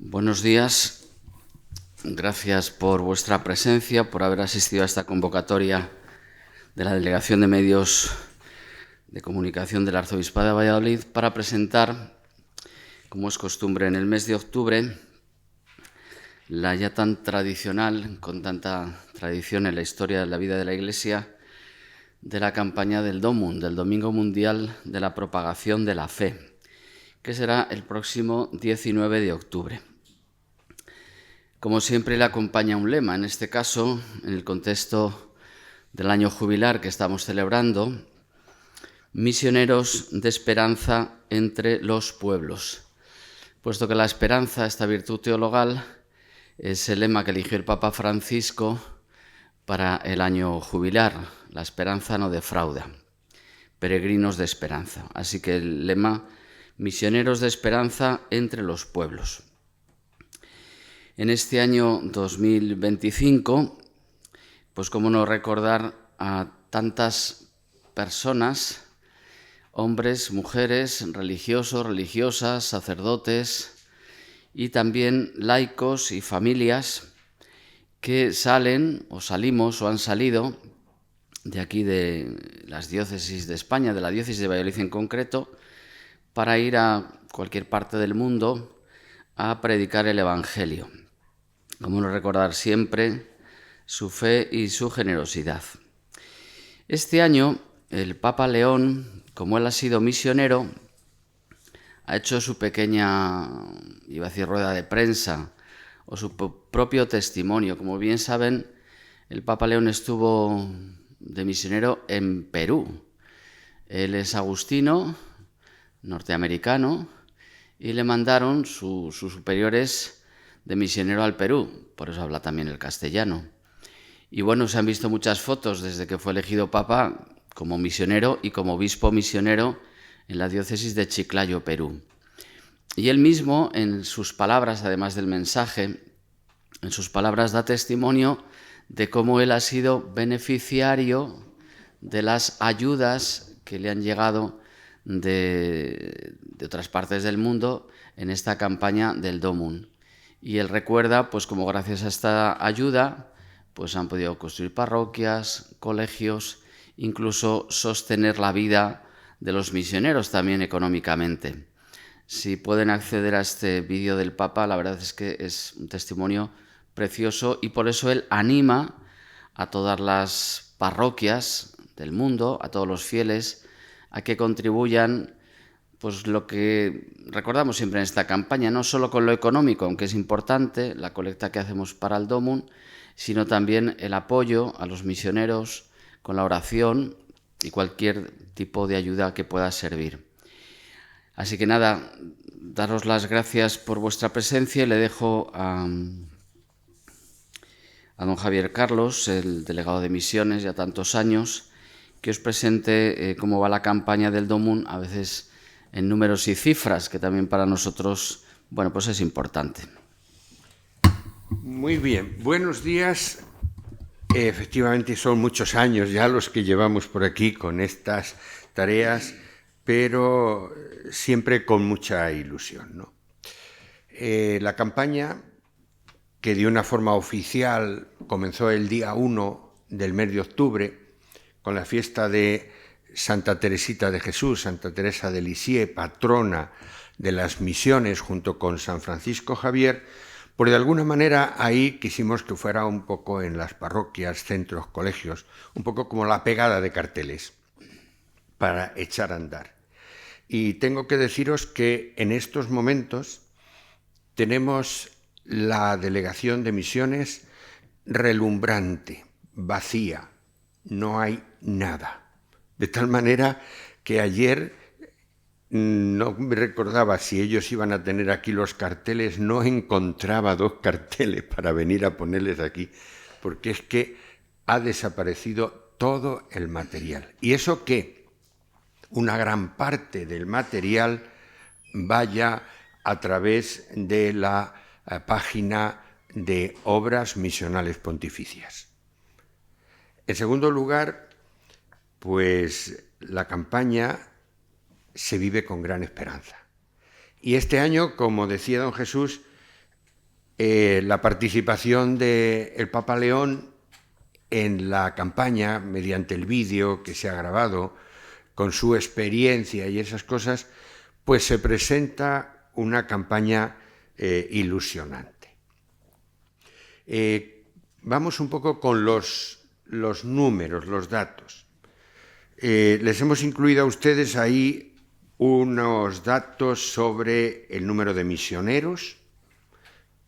Buenos días. Gracias por vuestra presencia, por haber asistido a esta convocatoria de la Delegación de Medios de Comunicación del Arzobispado de Valladolid para presentar, como es costumbre en el mes de octubre, la ya tan tradicional, con tanta tradición en la historia de la vida de la Iglesia, de la campaña del DOMUN, del Domingo Mundial de la Propagación de la Fe, que será el próximo 19 de octubre. Como siempre, le acompaña un lema, en este caso, en el contexto del año jubilar que estamos celebrando, misioneros de esperanza entre los pueblos. Puesto que la esperanza, esta virtud teologal, es el lema que eligió el Papa Francisco para el año jubilar. La esperanza no defrauda. Peregrinos de esperanza. Así que el lema, misioneros de esperanza entre los pueblos. En este año 2025, pues cómo no recordar a tantas personas, hombres, mujeres, religiosos, religiosas, sacerdotes y también laicos y familias que salen o salimos o han salido de aquí de las diócesis de España, de la diócesis de Valladolid en concreto, para ir a cualquier parte del mundo a predicar el Evangelio. Cómo no recordar siempre su fe y su generosidad. Este año, el Papa León, como él ha sido misionero, ha hecho su pequeña, iba a decir rueda de prensa, o su propio testimonio. Como bien saben, el Papa León estuvo de misionero en Perú. Él es agustino, norteamericano, y le mandaron sus superiores de misionero al Perú, por eso habla también el castellano. Y bueno, se han visto muchas fotos desde que fue elegido Papa como misionero y como obispo misionero en la diócesis de Chiclayo, Perú. Y él mismo, en sus palabras, además del mensaje, en sus palabras da testimonio de cómo él ha sido beneficiario de las ayudas que le han llegado de otras partes del mundo en esta campaña del DOMUN. Y él recuerda, pues como gracias a esta ayuda, pues han podido construir parroquias, colegios, incluso sostener la vida de los misioneros también económicamente. Si pueden acceder a este vídeo del Papa, la verdad es que es un testimonio precioso y por eso él anima a todas las parroquias del mundo, a todos los fieles, a que contribuyan pues lo que recordamos siempre en esta campaña, no solo con lo económico, aunque es importante, la colecta que hacemos para el DOMUN, sino también el apoyo a los misioneros con la oración y cualquier tipo de ayuda que pueda servir. Así que nada, daros las gracias por vuestra presencia y le dejo a don Javier Carlos, el delegado de misiones ya tantos años, que os presente cómo va la campaña del DOMUN, a veces en números y cifras, que también para nosotros, bueno, pues es importante. Muy bien, buenos días. Efectivamente son muchos años ya los que llevamos por aquí con estas tareas, pero siempre con mucha ilusión, ¿no? La campaña, que de una forma oficial comenzó el día 1 del mes de octubre, con la fiesta de Santa Teresita de Jesús, Santa Teresa de Lisieux, patrona de las misiones, junto con San Francisco Javier, pues de alguna manera ahí quisimos que fuera un poco en las parroquias, centros, colegios, un poco como la pegada de carteles para echar a andar. Y tengo que deciros que en estos momentos tenemos la delegación de misiones relumbrante, vacía, no hay nada. De tal manera que ayer no me recordaba si ellos iban a tener aquí los carteles, no encontraba 2 carteles para venir a ponerles aquí, porque es que ha desaparecido todo el material. Y eso que una gran parte del material vaya a través de la página de Obras Misionales Pontificias. En segundo lugar, pues la campaña se vive con gran esperanza. Y este año, como decía don Jesús, la participación del Papa León en la campaña, mediante el vídeo que se ha grabado, con su experiencia y esas cosas, pues se presenta una campaña ilusionante. Vamos un poco con los números, los datos. Les hemos incluido a ustedes ahí unos datos sobre el número de misioneros,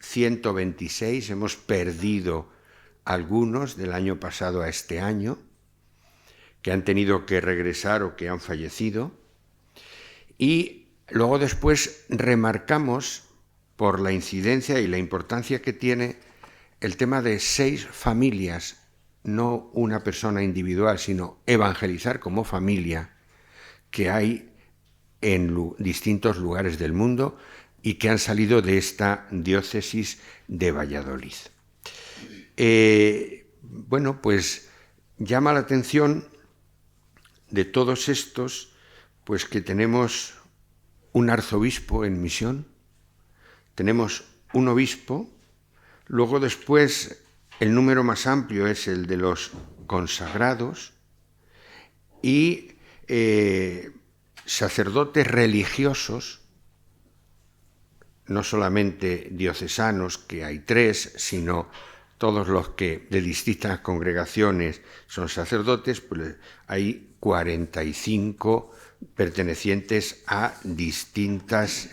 126, hemos perdido algunos del año pasado a este año, que han tenido que regresar o que han fallecido. Y luego después remarcamos, por la incidencia y la importancia que tiene, el tema de 6 familias, no una persona individual, sino evangelizar como familia, que hay en distintos lugares del mundo y que han salido de esta diócesis de Valladolid. Bueno, pues llama la atención de todos estos, pues que tenemos un arzobispo en misión, tenemos un obispo, luego después el número más amplio es el de los consagrados y sacerdotes religiosos, no solamente diocesanos, que hay 3, sino todos los que de distintas congregaciones son sacerdotes, pues hay 45 pertenecientes a distintas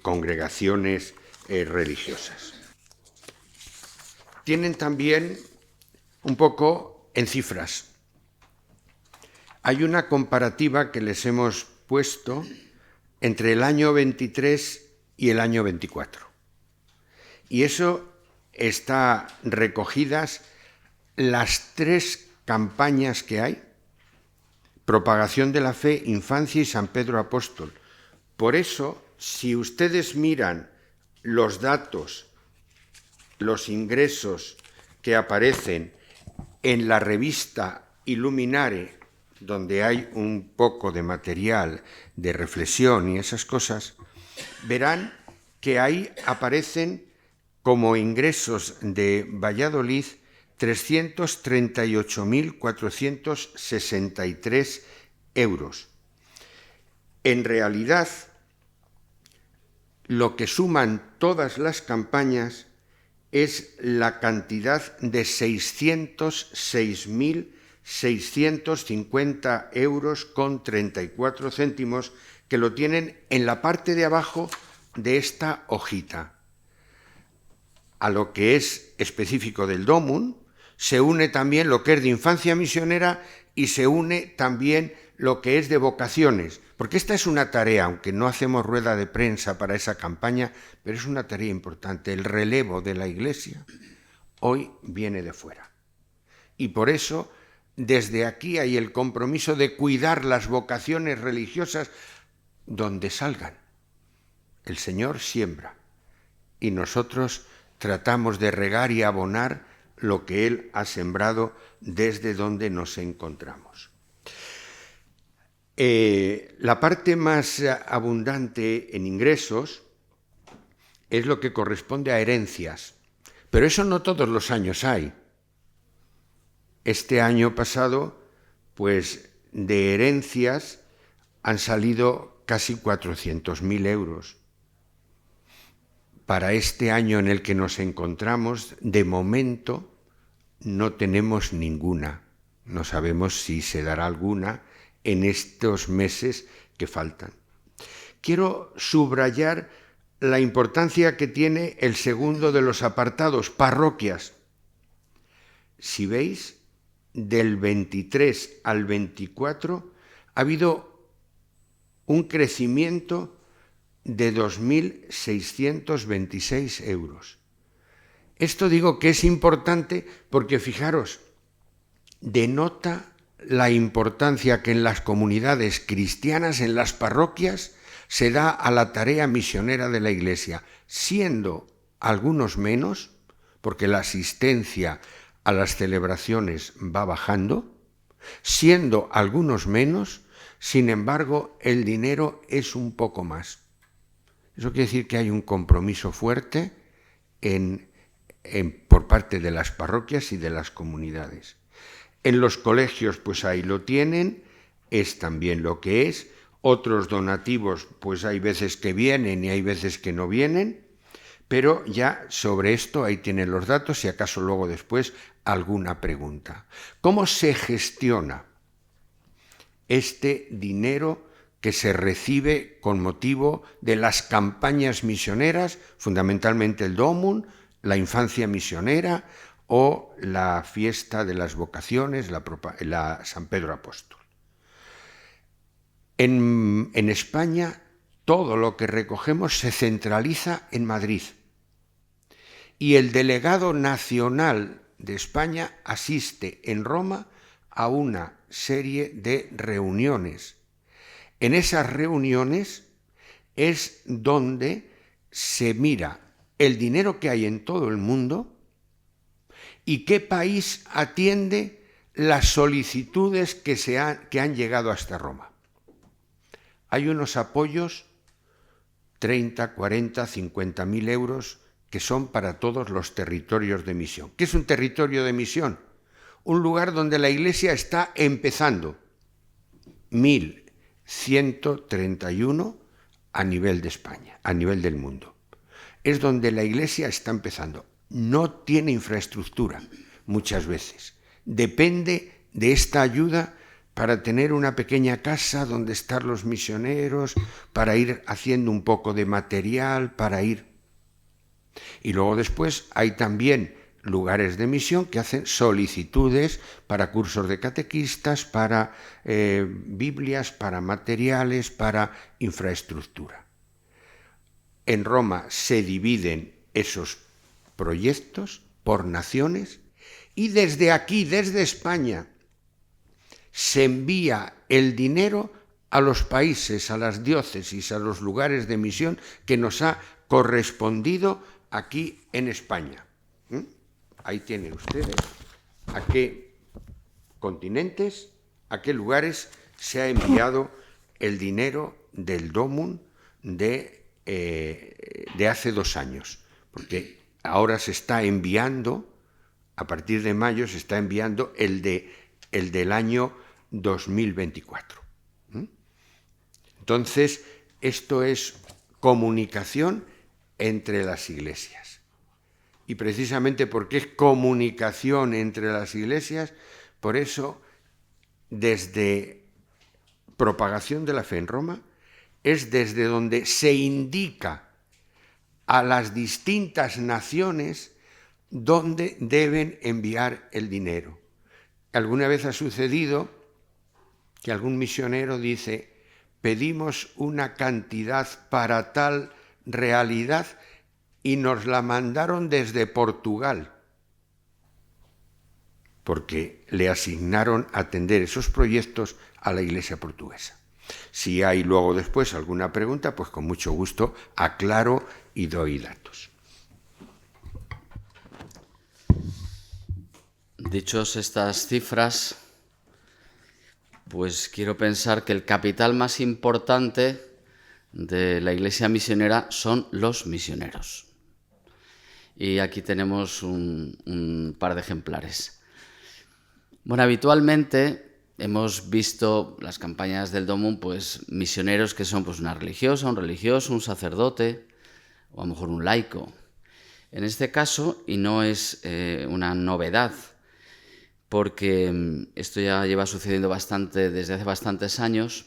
congregaciones religiosas. Tienen también un poco en cifras. Hay una comparativa que les hemos puesto entre el año 23 y el año 24. Y eso está recogidas las 3 campañas que hay: Propagación de la Fe, Infancia y San Pedro Apóstol. Por eso, si ustedes miran los datos, los ingresos que aparecen en la revista Illuminare, donde hay un poco de material de reflexión y esas cosas, verán que ahí aparecen como ingresos de Valladolid 338.463 euros. En realidad, lo que suman todas las campañas es la cantidad de 606.650 euros con 34 céntimos que lo tienen en la parte de abajo de esta hojita. A lo que es específico del DOMUN se une también lo que es de infancia misionera y se une también lo que es de vocaciones, porque esta es una tarea, aunque no hacemos rueda de prensa para esa campaña, pero es una tarea importante. El relevo de la Iglesia hoy viene de fuera. Y por eso, desde aquí hay el compromiso de cuidar las vocaciones religiosas donde salgan. El Señor siembra y nosotros tratamos de regar y abonar lo que Él ha sembrado desde donde nos encontramos. La parte más abundante en ingresos es lo que corresponde a herencias, pero eso no todos los años hay. Este año pasado, pues de herencias han salido casi 400.000 euros. Para este año en el que nos encontramos, de momento, no tenemos ninguna. No sabemos si se dará alguna en estos meses que faltan. Quiero subrayar la importancia que tiene el segundo de los apartados, parroquias. Si veis, del 23 al 24 ha habido un crecimiento de 2.626 euros. Esto digo que es importante porque, fijaros, denota la importancia que en las comunidades cristianas, en las parroquias, se da a la tarea misionera de la Iglesia, siendo algunos menos, porque la asistencia a las celebraciones va bajando, siendo algunos menos, sin embargo, el dinero es un poco más. Eso quiere decir que hay un compromiso fuerte por parte de las parroquias y de las comunidades. En los colegios, pues ahí lo tienen, es también lo que es. Otros donativos, pues hay veces que vienen y hay veces que no vienen, pero ya sobre esto ahí tienen los datos, si acaso luego después alguna pregunta. ¿Cómo se gestiona este dinero que se recibe con motivo de las campañas misioneras, fundamentalmente el Domum, la infancia misionera o la fiesta de las vocaciones, la San Pedro Apóstol? En España todo lo que recogemos se centraliza en Madrid y el delegado nacional de España asiste en Roma a una serie de reuniones. En esas reuniones es donde se mira el dinero que hay en todo el mundo y qué país atiende las solicitudes que han llegado hasta Roma. Hay unos apoyos, 30, 40, 50.000 euros, que son para todos los territorios de misión. ¿Qué es un territorio de misión? Un lugar donde la Iglesia está empezando. 1.131 a nivel de España, a nivel del mundo. Es donde la Iglesia está empezando. No tiene infraestructura muchas veces. Depende de esta ayuda para tener una pequeña casa donde estar los misioneros, para ir haciendo un poco de material, para ir. Y luego después hay también lugares de misión que hacen solicitudes para cursos de catequistas, para Biblias, para materiales, para infraestructura. En Roma se dividen esos proyectos por naciones y desde aquí, desde España, se envía el dinero a los países, a las diócesis, a los lugares de misión que nos ha correspondido aquí en España. Ahí tienen ustedes a qué continentes, a qué lugares se ha enviado el dinero del Domum de hace 2 años, porque ahora se está enviando, a partir de mayo se está enviando el del año 2024. Entonces, esto es comunicación entre las iglesias. Y precisamente porque es comunicación entre las iglesias, por eso, desde Propagación de la Fe en Roma, es desde donde se indica a las distintas naciones dónde deben enviar el dinero. Alguna vez ha sucedido que algún misionero dice: pedimos una cantidad para tal realidad y nos la mandaron desde Portugal, porque le asignaron atender esos proyectos a la Iglesia portuguesa. Si hay luego después alguna pregunta, pues con mucho gusto aclaro y doy datos. Dichos estas cifras, pues quiero pensar que el capital más importante de la Iglesia misionera son los misioneros. Y aquí tenemos un par de ejemplares. Bueno, habitualmente hemos visto las campañas del Domum, pues misioneros que son pues una religiosa, un religioso, un sacerdote o a lo mejor un laico. En este caso, y no es una novedad, porque esto ya lleva sucediendo desde hace bastantes años,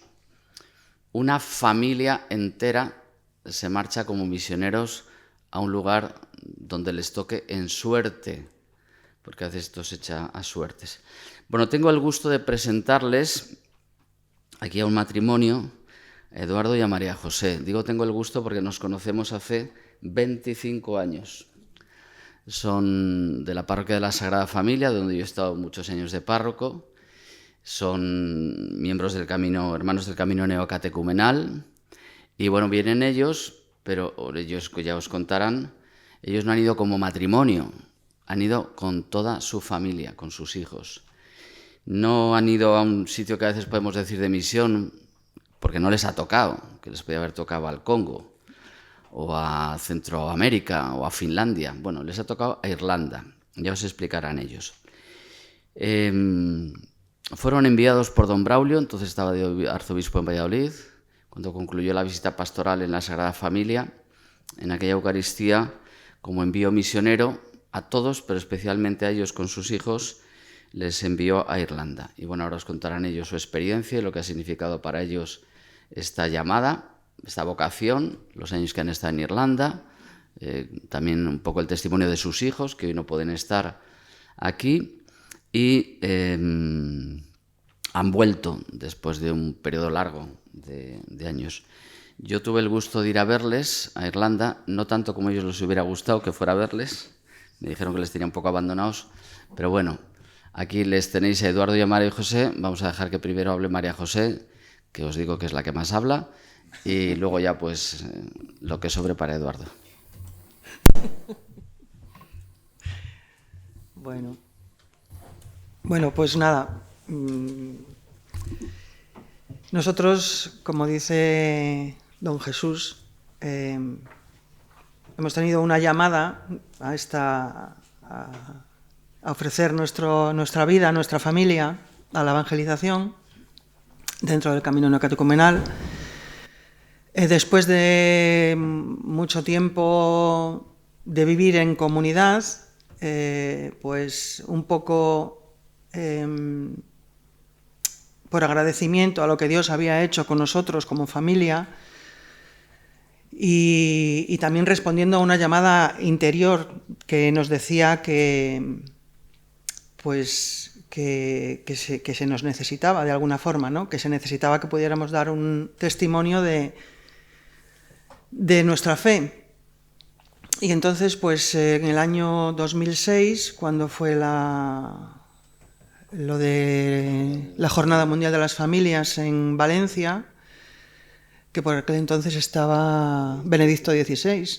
una familia entera se marcha como misioneros a un lugar donde les toque en suerte, porque a veces esto se echa a suertes. Bueno, tengo el gusto de presentarles aquí a un matrimonio, a Eduardo y a María José. Digo tengo el gusto porque nos conocemos hace 25 años. Son de la parroquia de la Sagrada Familia, donde yo he estado muchos años de párroco. Son miembros del camino, hermanos del camino neocatecumenal. Y bueno, vienen ellos, pero ellos ya os contarán, ellos no han ido como matrimonio, han ido con toda su familia, con sus hijos. No han ido a un sitio que a veces podemos decir de misión, porque no les ha tocado, que les podía haber tocado al Congo, o a Centroamérica o a Finlandia. Bueno, les ha tocado a Irlanda, ya os explicarán ellos. Fueron enviados por don Braulio, entonces estaba de arzobispo en Valladolid, cuando concluyó la visita pastoral en la Sagrada Familia. En aquella Eucaristía, como envío misionero a todos, pero especialmente a ellos con sus hijos, les envió a Irlanda. Y bueno, ahora os contarán ellos su experiencia y lo que ha significado para ellos esta llamada, esta vocación, los años que han estado en Irlanda, también un poco el testimonio de sus hijos, que hoy no pueden estar aquí, y han vuelto después de un periodo largo de años. Yo tuve el gusto de ir a verles a Irlanda, no tanto como a ellos les hubiera gustado que fuera a verles, me dijeron que les tenía un poco abandonados, pero bueno, aquí les tenéis a Eduardo y a María José. Vamos a dejar que primero hable María José, que os digo que es la que más habla, y luego ya pues lo que sobre para Eduardo. Bueno, pues nada. Nosotros, como dice don Jesús, hemos tenido una llamada a ofrecer nuestra vida, nuestra familia, a la evangelización dentro del camino neocatecumenal. Después de mucho tiempo de vivir en comunidad, pues un poco por agradecimiento a lo que Dios había hecho con nosotros como familia, y también respondiendo a una llamada interior que nos decía que se nos necesitaba de alguna forma, ¿no? Que se necesitaba que pudiéramos dar un testimonio de nuestra fe. Y entonces, pues en el año 2006, cuando fue lo de la Jornada Mundial de las Familias en Valencia, que por aquel entonces estaba Benedicto XVI,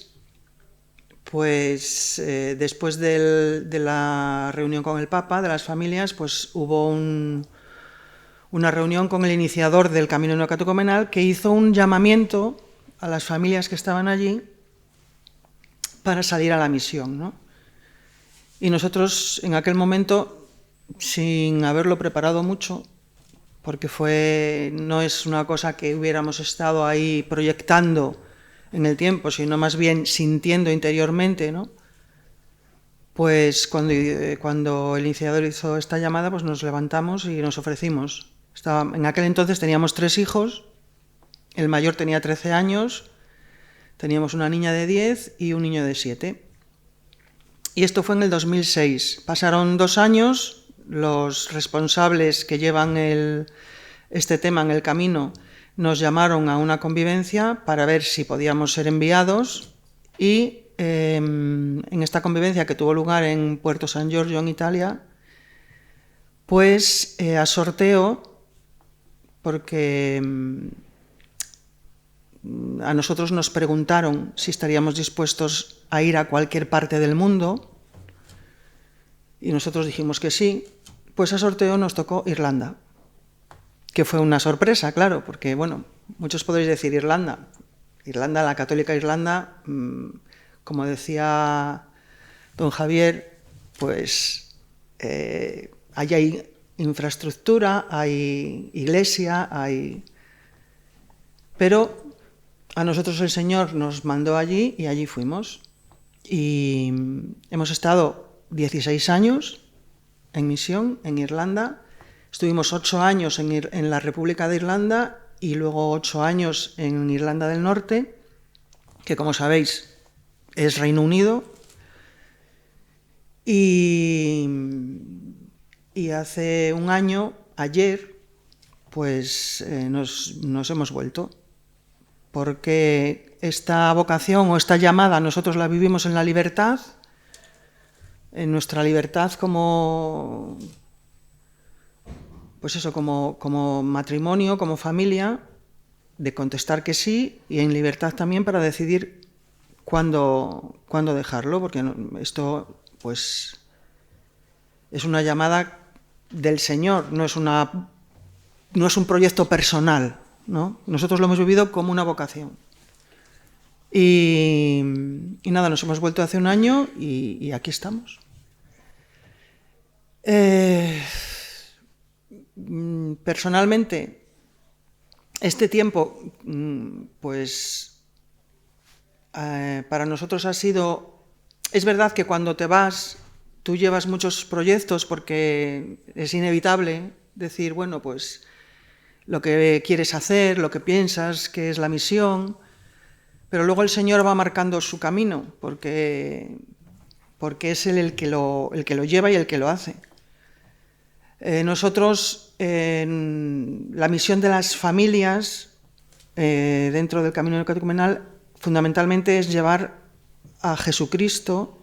pues después de la reunión con el Papa de las familias, pues hubo una reunión con el iniciador del camino neocatecumenal, que hizo un llamamiento a las familias que estaban allí para salir a la misión, ¿no? Y nosotros en aquel momento, sin haberlo preparado mucho, porque no es una cosa que hubiéramos estado ahí proyectando en el tiempo, sino más bien sintiendo interiormente, ¿no? Pues cuando el iniciador hizo esta llamada, pues nos levantamos y nos ofrecimos. En aquel entonces teníamos 3 hijos, el mayor tenía 13 años, teníamos una niña de 10 y un niño de 7. Y esto fue en el 2006. Pasaron 2 años, los responsables que llevan este tema en el camino nos llamaron a una convivencia para ver si podíamos ser enviados, y en esta convivencia, que tuvo lugar en Puerto San Giorgio, en Italia, pues a sorteo, porque a nosotros nos preguntaron si estaríamos dispuestos a ir a cualquier parte del mundo, y nosotros dijimos que sí. Pues a sorteo nos tocó Irlanda, que fue una sorpresa, claro, porque, bueno, muchos podréis decir Irlanda, la católica Irlanda, como decía don Javier, pues allí hay infraestructura, hay iglesia, pero a nosotros el Señor nos mandó allí y allí fuimos. Y hemos estado 16 años en misión en Irlanda. Estuvimos 8 años en la República de Irlanda y luego 8 años en Irlanda del Norte, que, como sabéis, es Reino Unido. Y hace un año, ayer, pues nos hemos vuelto, porque esta vocación o esta llamada nosotros la vivimos en la libertad, en nuestra libertad como matrimonio, como familia, de contestar que sí, y en libertad también para decidir cuándo dejarlo, porque esto pues es una llamada del Señor, no es un proyecto personal, ¿no? Nosotros lo hemos vivido como una vocación. Y nada, nos hemos vuelto hace un año y aquí estamos. Personalmente, este tiempo, pues para nosotros ha sido... Es verdad que cuando te vas, tú llevas muchos proyectos porque es inevitable decir, bueno, pues lo que quieres hacer, lo que piensas, qué es la misión... Pero luego el Señor va marcando su camino, porque es Él el que lo lleva y el que lo hace. Nosotros, la misión de las familias dentro del camino neocatecumenal, fundamentalmente es llevar a Jesucristo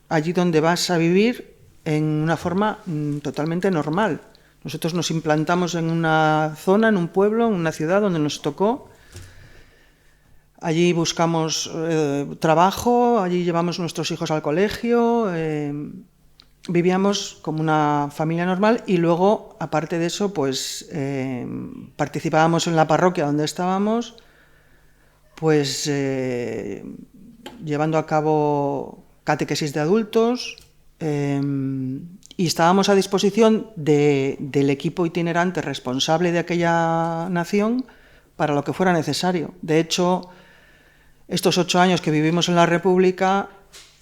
allí donde vas a vivir en una forma totalmente normal. Nosotros nos implantamos en una zona, en un pueblo, en una ciudad donde nos tocó. Allí buscamos trabajo, allí llevamos nuestros hijos al colegio, vivíamos como una familia normal y luego, aparte de eso, pues participábamos en la parroquia donde estábamos, pues llevando a cabo catequesis de adultos y estábamos a disposición del equipo itinerante responsable de aquella nación para lo que fuera necesario. De hecho, estos 8 años que vivimos en la República,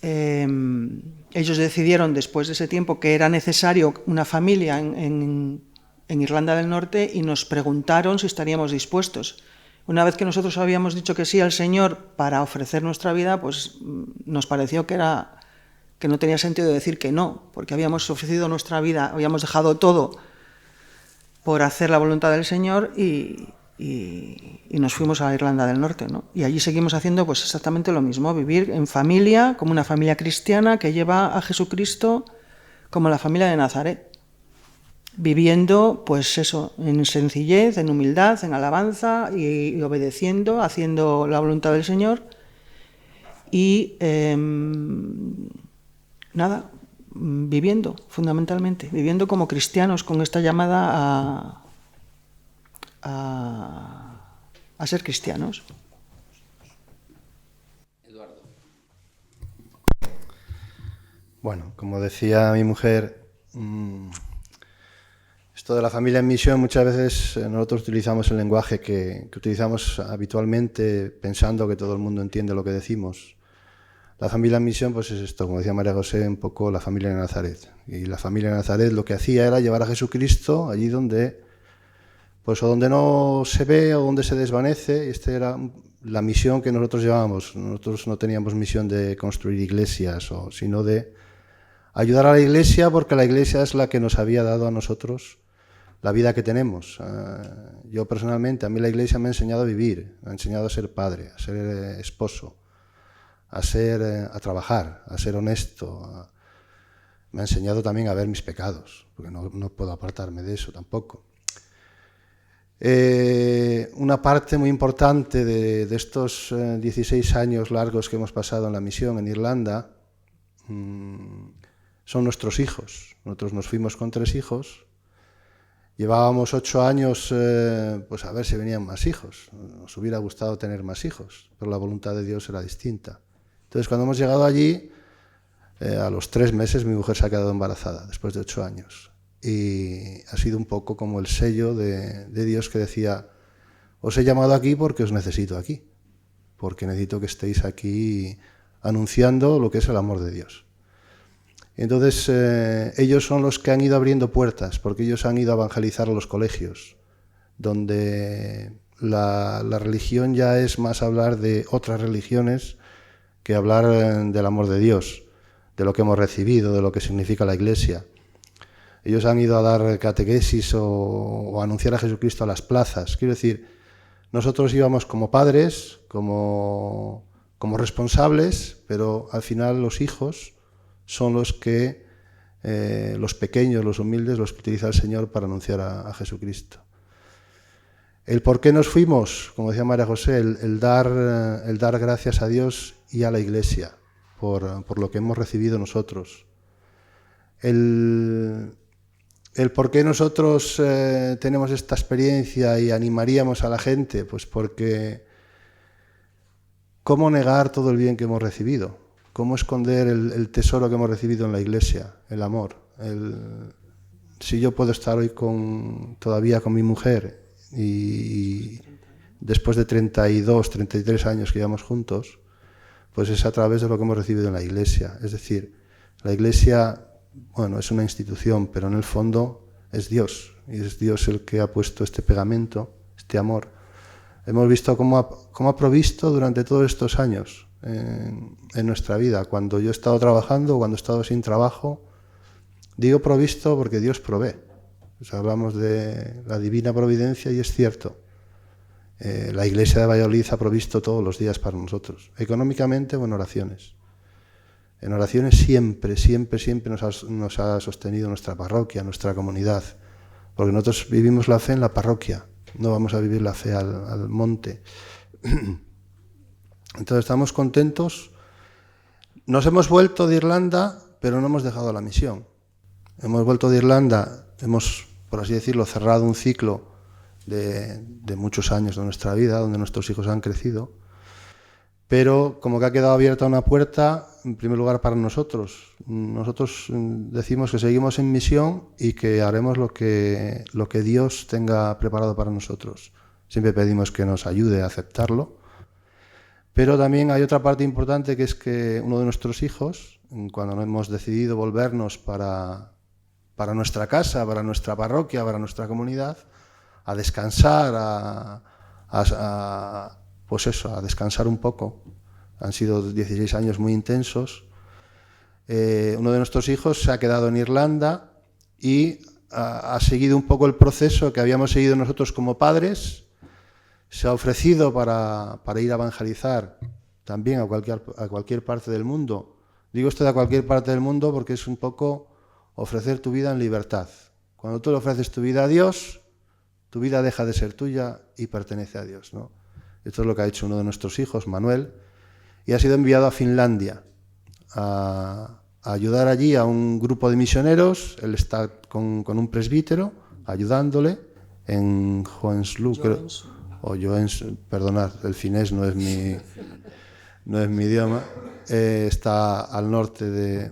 ellos decidieron después de ese tiempo que era necesario una familia en Irlanda del Norte y nos preguntaron si estaríamos dispuestos. Una vez que nosotros habíamos dicho que sí al Señor para ofrecer nuestra vida, pues nos pareció que no tenía sentido decir que no, porque habíamos ofrecido nuestra vida, habíamos dejado todo por hacer la voluntad del Señor y nos fuimos a Irlanda del Norte, ¿no? Y allí seguimos haciendo pues exactamente lo mismo, vivir en familia, como una familia cristiana que lleva a Jesucristo como la familia de Nazaret, viviendo pues eso, en sencillez, en humildad, en alabanza y obedeciendo, haciendo la voluntad del Señor y viviendo, fundamentalmente, viviendo como cristianos con esta llamada a ser cristianos. Eduardo. Bueno, como decía mi mujer, esto de la familia en misión muchas veces nosotros utilizamos el lenguaje que utilizamos habitualmente pensando que todo el mundo entiende lo que decimos. La familia en misión pues es esto, como decía María José, un poco la familia de Nazaret. Y la familia de Nazaret lo que hacía era llevar a Jesucristo allí donde... pues o donde no se ve o donde se desvanece. Esta era la misión que nosotros llevábamos. Nosotros no teníamos misión de construir iglesias, sino de ayudar a la iglesia, porque la iglesia es la que nos había dado a nosotros la vida que tenemos. Yo personalmente, a mí la iglesia me ha enseñado a vivir, me ha enseñado a ser padre, a ser esposo, a trabajar, a ser honesto. Me ha enseñado también a ver mis pecados, porque no puedo apartarme de eso tampoco. Una parte muy importante de estos 16 años largos que hemos pasado en la misión en Irlanda son nuestros hijos. Nosotros nos fuimos con 3 hijos. Llevábamos 8 años pues a ver si venían más hijos. Nos hubiera gustado tener más hijos, pero la voluntad de Dios era distinta. Entonces, cuando hemos llegado allí, a los 3 meses mi mujer se ha quedado embarazada, después de 8 años. Y ha sido un poco como el sello de Dios que decía: os he llamado aquí porque os necesito aquí, porque necesito que estéis aquí anunciando lo que es el amor de Dios. Entonces ellos son los que han ido abriendo puertas, porque ellos han ido a evangelizar a los colegios, donde la religión ya es más hablar de otras religiones que hablar del amor de Dios, de lo que hemos recibido, de lo que significa la Iglesia. Ellos han ido a dar catequesis o a anunciar a Jesucristo a las plazas. Quiero decir, nosotros íbamos como padres, como responsables, pero al final los hijos son los que, los pequeños, los humildes, los que utiliza el Señor para anunciar a Jesucristo. El por qué nos fuimos, como decía María José, el dar gracias a Dios y a la Iglesia por lo que hemos recibido nosotros. El por qué nosotros tenemos esta experiencia y animaríamos a la gente, pues porque ¿cómo negar todo el bien que hemos recibido? ¿Cómo esconder el tesoro que hemos recibido en la Iglesia? El amor. Si yo puedo estar hoy todavía con mi mujer y después de 32, 33 años que llevamos juntos, pues es a través de lo que hemos recibido en la Iglesia. Es decir, la Iglesia, bueno, es una institución, pero en el fondo es Dios. Y es Dios el que ha puesto este pegamento, este amor. Hemos visto cómo ha provisto durante todos estos años en nuestra vida. Cuando yo he estado trabajando, cuando he estado sin trabajo, digo provisto porque Dios provee. O sea, hablamos de la divina providencia y es cierto. La Iglesia de Valladolid ha provisto todos los días para nosotros. Económicamente o en oraciones. En oraciones siempre nos ha sostenido nuestra parroquia, nuestra comunidad. Porque nosotros vivimos la fe en la parroquia. No vamos a vivir la fe al monte. Entonces estamos contentos. Nos hemos vuelto de Irlanda, pero no hemos dejado la misión. Hemos vuelto de Irlanda, hemos, por así decirlo, cerrado un ciclo de muchos años de nuestra vida, donde nuestros hijos han crecido, pero como que ha quedado abierta una puerta, en primer lugar para nosotros. Nosotros decimos que seguimos en misión y que haremos lo que Dios tenga preparado para nosotros. Siempre pedimos que nos ayude a aceptarlo, pero también hay otra parte importante, que es que uno de nuestros hijos, cuando hemos decidido volvernos para nuestra casa, para nuestra parroquia, para nuestra comunidad, a descansar, pues eso, a descansar un poco. Han sido 16 años muy intensos. Uno de nuestros hijos se ha quedado en Irlanda y ha seguido un poco el proceso que habíamos seguido nosotros como padres. Se ha ofrecido para ir a evangelizar también a cualquier parte del mundo. Digo esto de a cualquier parte del mundo porque es un poco ofrecer tu vida en libertad. Cuando tú le ofreces tu vida a Dios, tu vida deja de ser tuya y pertenece a Dios, ¿no? Esto es lo que ha hecho uno de nuestros hijos, Manuel, y ha sido enviado a Finlandia a ayudar allí a un grupo de misioneros. Él está con un presbítero ayudándole en Joensuu, perdonad, el finés no es mi idioma. Está al norte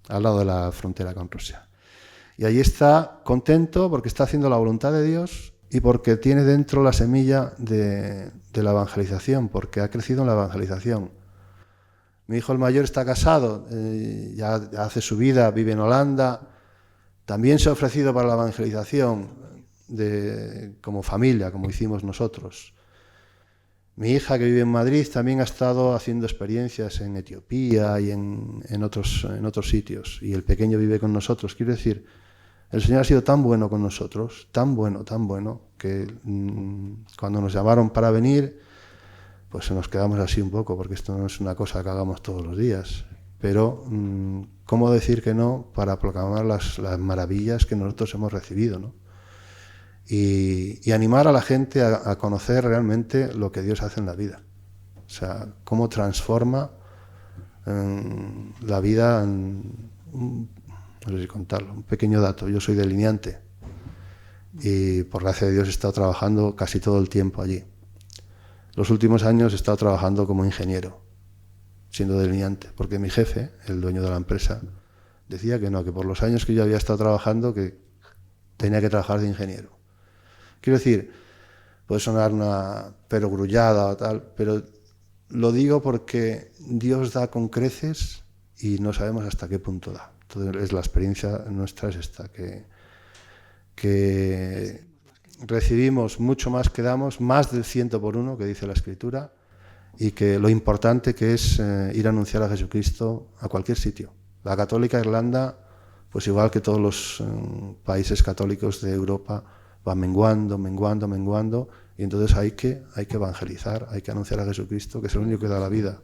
al lado de la frontera con Rusia. Y allí está contento porque está haciendo la voluntad de Dios y porque tiene dentro la semilla de la evangelización, porque ha crecido en la evangelización. Mi hijo el mayor está casado, ya hace su vida, vive en Holanda. También se ha ofrecido para la evangelización como familia, como hicimos nosotros. Mi hija, que vive en Madrid, también ha estado haciendo experiencias en Etiopía y en otros sitios. Y el pequeño vive con nosotros. Quiero decir, el Señor ha sido tan bueno con nosotros, tan bueno, que cuando nos llamaron para venir, pues nos quedamos así un poco, porque esto no es una cosa que hagamos todos los días. Pero, ¿cómo decir que no para proclamar las maravillas que nosotros hemos recibido, ¿no? Y animar a la gente a conocer realmente lo que Dios hace en la vida. O sea, cómo transforma la vida no sé si contarlo, un pequeño dato. Yo soy delineante y por gracia de Dios he estado trabajando casi todo el tiempo allí. Los últimos años he estado trabajando como ingeniero, siendo delineante, porque mi jefe, el dueño de la empresa, decía que no, que por los años que yo había estado trabajando que tenía que trabajar de ingeniero. Quiero decir, puede sonar una perogrullada o tal, pero lo digo porque Dios da con creces y no sabemos hasta qué punto da. Entonces, la experiencia nuestra es esta, que recibimos mucho más que damos, más del 100 por 1, que dice la Escritura, y que lo importante que es ir a anunciar a Jesucristo a cualquier sitio. La católica Irlanda, pues igual que todos los países católicos de Europa, va menguando, y entonces hay que evangelizar, hay que anunciar a Jesucristo, que es el único que da la vida.